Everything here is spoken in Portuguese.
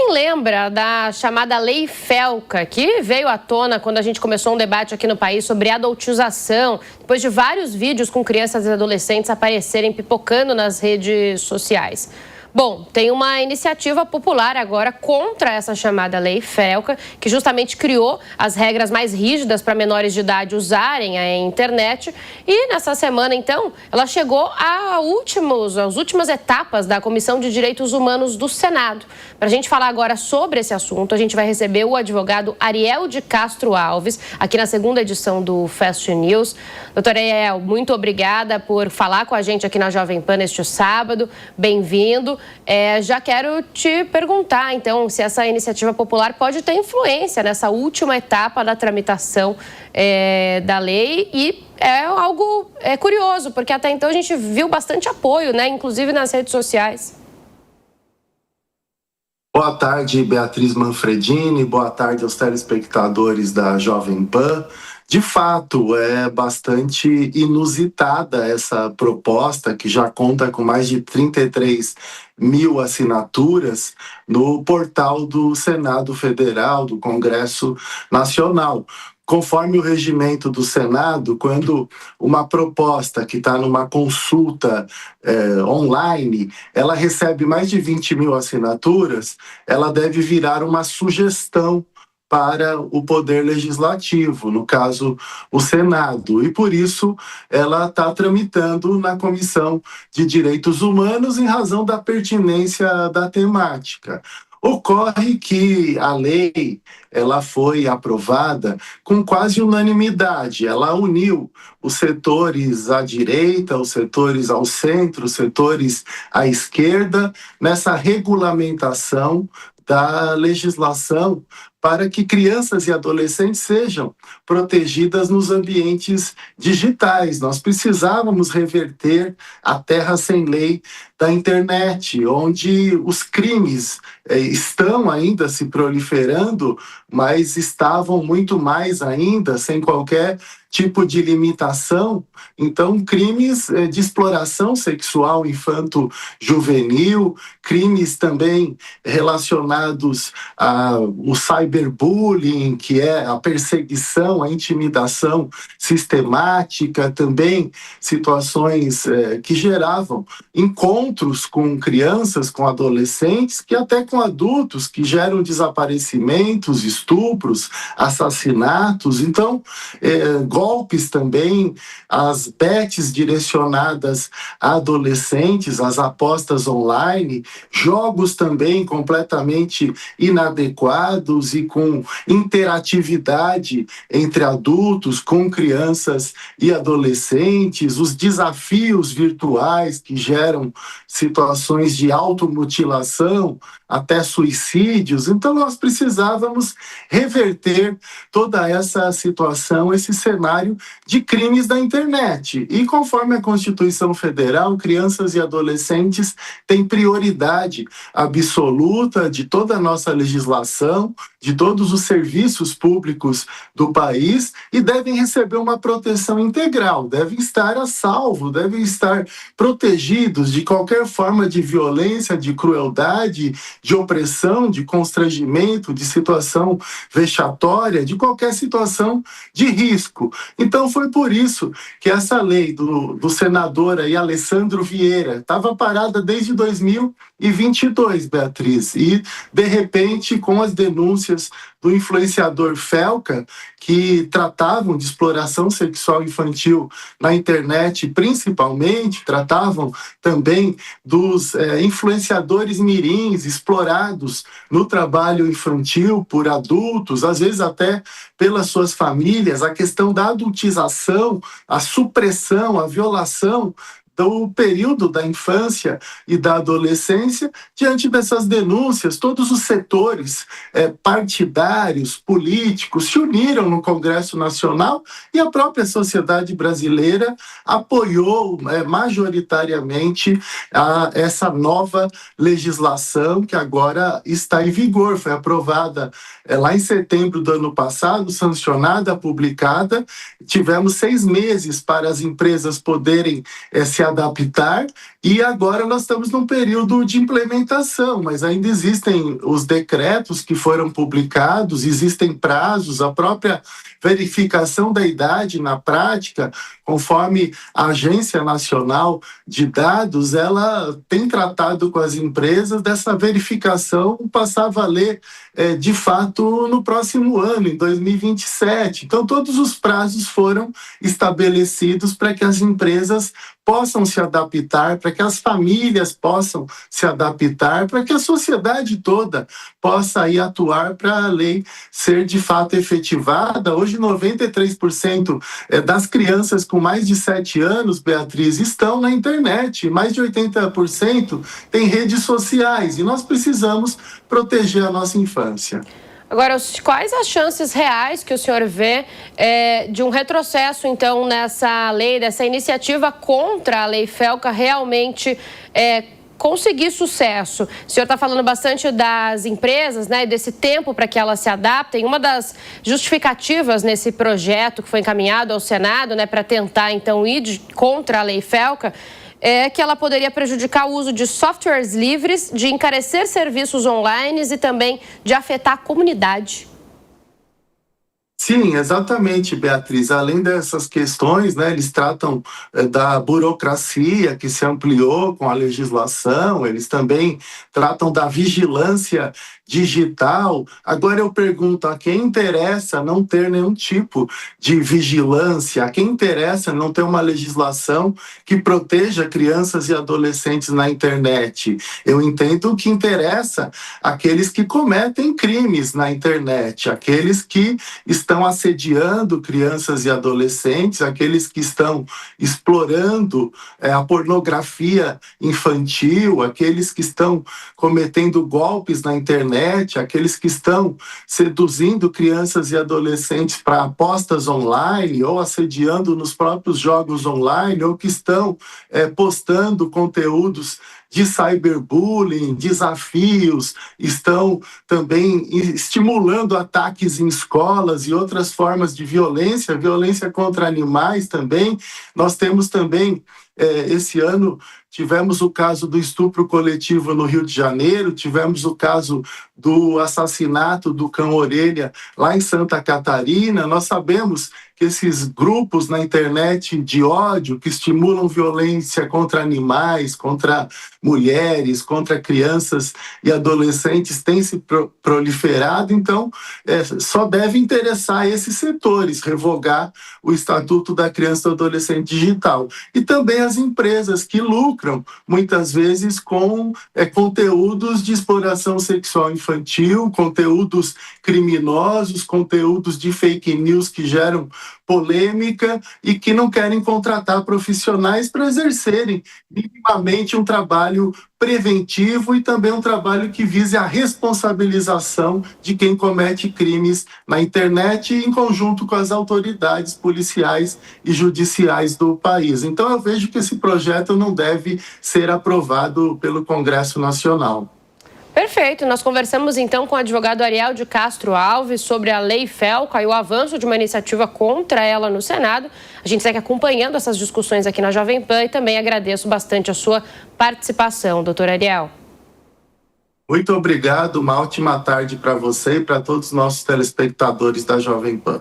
quem lembra da chamada Lei Felca, que veio à tona quando a gente começou um debate aqui no país sobre adultização, depois de vários vídeos com crianças e adolescentes aparecerem pipocando nas redes sociais? Bom, tem uma iniciativa popular agora contra essa chamada Lei Felca, que justamente criou as regras mais rígidas para menores de idade usarem a internet. E nessa semana, então, ela chegou às últimas etapas da Comissão de Direitos Humanos do Senado. Para a gente falar agora sobre esse assunto, a gente vai receber o advogado Ariel de Castro Alves, aqui na segunda edição do Fast News. Doutor Ariel, muito obrigada por falar com a gente aqui na Jovem Pan neste sábado. Bem-vindo. Já quero te perguntar, então, se essa iniciativa popular pode ter influência nessa última etapa da tramitação da lei, e é algo curioso, porque até então a gente viu bastante apoio, né, inclusive nas redes sociais. Boa tarde, Beatriz Manfredini, boa tarde aos telespectadores da Jovem Pan. De fato, é bastante inusitada essa proposta, que já conta com mais de 33 mil assinaturas no portal do Senado Federal, do Congresso Nacional. Conforme o regimento do Senado, quando uma proposta que está numa consulta online, ela recebe mais de 20 mil assinaturas, ela deve virar uma sugestão para o Poder Legislativo, no caso, o Senado. E, por isso, ela está tramitando na Comissão de Direitos Humanos em razão da pertinência da temática. Ocorre que a lei ela foi aprovada com quase unanimidade. Ela uniu os setores à direita, os setores ao centro, os setores à esquerda, nessa regulamentação da legislação para que crianças e adolescentes sejam protegidas nos ambientes digitais. Nós precisávamos reverter a terra sem lei da internet, onde os crimes estão ainda se proliferando, mas estavam muito mais ainda sem qualquer tipo de limitação. Então, crimes de exploração sexual infanto-juvenil, crimes também relacionados ao cyberbullying, que é a perseguição, a intimidação sistemática, também situações que geravam encontros com crianças, com adolescentes, que até com adultos, que geram desaparecimentos, estupros, assassinatos. Então, golpes também, as bets direcionadas a adolescentes, as apostas online, jogos também completamente inadequados e com interatividade entre adultos, com crianças e adolescentes, os desafios virtuais que geram situações de automutilação, até suicídios. Então, nós precisávamos reverter toda essa situação, esse cenário de crimes da internet. E, conforme a Constituição Federal, crianças e adolescentes têm prioridade absoluta de toda a nossa legislação, de todos os serviços públicos do país, e devem receber uma proteção integral, devem estar a salvo, devem estar protegidos de qualquer forma de violência, de crueldade, de opressão, de constrangimento, de situação vexatória, de qualquer situação de risco. Então, foi por isso que essa lei do senador aí, Alessandro Vieira, estava parada desde 2022, Beatriz, e, de repente, com as denúncias do influenciador Felca, que tratavam de exploração sexual infantil na internet, principalmente, tratavam também dos influenciadores mirins explorados no trabalho infantil por adultos, às vezes até pelas suas famílias, a questão da adultização, a supressão, a violação do período da infância e da adolescência. Diante dessas denúncias, todos os setores partidários, políticos, se uniram no Congresso Nacional, e a própria sociedade brasileira apoiou majoritariamente essa nova legislação que agora está em vigor. Foi aprovada lá em setembro do ano passado, sancionada, publicada. Tivemos 6 meses para as empresas poderem se adaptar, E agora nós estamos num período de implementação, mas ainda existem os decretos que foram publicados, existem prazos, a própria verificação da idade na prática, conforme a Agência Nacional de Dados, ela tem tratado com as empresas dessa verificação passar a valer de fato no próximo ano, em 2027. Então, todos os prazos foram estabelecidos para que as empresas possam se adaptar, para que as famílias possam se adaptar, para que a sociedade toda possa aí atuar para a lei ser de fato efetivada. Hoje, 93% das crianças com mais de 7 anos, Beatriz, estão na internet. Mais de 80% têm redes sociais e nós precisamos proteger a nossa infância. Agora, quais as chances reais que o senhor vê de um retrocesso, então, nessa lei, dessa iniciativa contra a Lei Felca realmente conseguir sucesso? O senhor está falando bastante das empresas, né, desse tempo para que elas se adaptem. Uma das justificativas nesse projeto que foi encaminhado ao Senado, né, para tentar, então, ir contra a Lei Felca, é que ela poderia prejudicar o uso de softwares livres, de encarecer serviços online e também de afetar a comunidade. Sim, exatamente, Beatriz. Além dessas questões, né, eles tratam da burocracia que se ampliou com a legislação, eles também tratam da vigilância digital. Agora eu pergunto, a quem interessa não ter nenhum tipo de vigilância? A quem interessa não ter uma legislação que proteja crianças e adolescentes na internet? Eu entendo que interessa aqueles que cometem crimes na internet, aqueles que estão assediando crianças e adolescentes, aqueles que estão explorando a pornografia infantil, aqueles que estão cometendo golpes na internet, aqueles que estão seduzindo crianças e adolescentes para apostas online ou assediando nos próprios jogos online, ou que estão postando conteúdos de cyberbullying, desafios, estão também estimulando ataques em escolas e outras formas de violência, violência contra animais também. Nós temos também, esse ano, tivemos o caso do estupro coletivo no Rio de Janeiro, tivemos o caso do assassinato do cão-orelha lá em Santa Catarina. Nós sabemos que esses grupos na internet de ódio que estimulam violência contra animais, contra mulheres, contra crianças e adolescentes têm se proliferado. Então, só deve interessar esses setores revogar o Estatuto da Criança e do Adolescente Digital. E também as empresas que lucram muitas vezes com conteúdos de exploração sexual infantil, conteúdos criminosos, conteúdos de fake news que geram polêmica e que não querem contratar profissionais para exercerem minimamente um trabalho preventivo e também um trabalho que vise a responsabilização de quem comete crimes na internet em conjunto com as autoridades policiais e judiciais do país. Então eu vejo que esse projeto não deve ser aprovado pelo Congresso Nacional. Perfeito. Nós conversamos então com o advogado Ariel de Castro Alves sobre a Lei Felca e o avanço de uma iniciativa contra ela no Senado. A gente segue acompanhando essas discussões aqui na Jovem Pan e também agradeço bastante a sua participação, doutor Ariel. Muito obrigado, uma ótima tarde para você e para todos os nossos telespectadores da Jovem Pan.